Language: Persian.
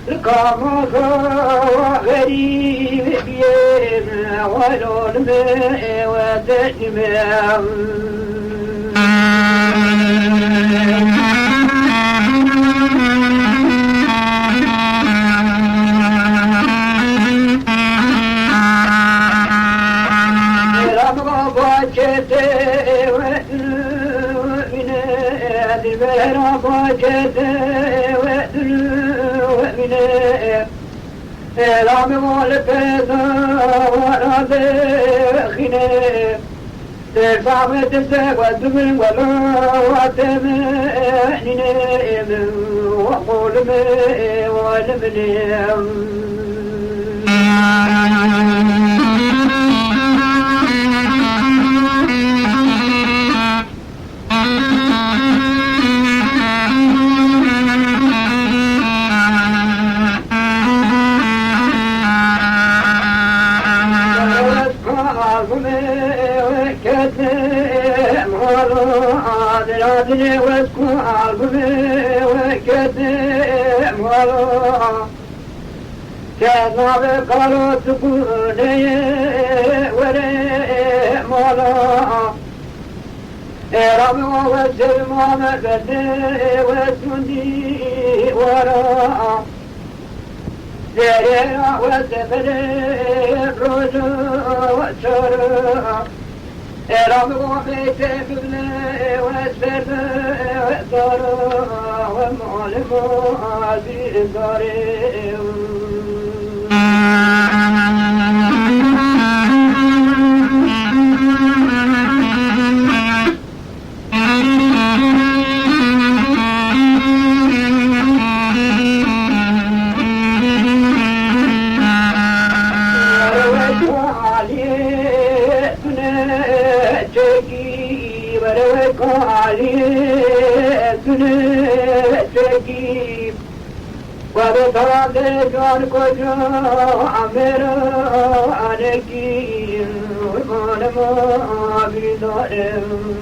القمر غريب بينا ولو الماء ودجمع لا مولك ورد خناق ترفع تزود من ولا وتمنين وقول ما ولمن عادل واسكو عالبي وكتم ولا كذا قالوا تقولي ولا مالا ربي وسلم ومكتي وسندي ورا زريع وسفري رجوع وشرع ربي وبيت ابن وسر وثر ومعلم عزيز ضريع وبطرد جان كجا عمرا عليكي والمعلم بدارم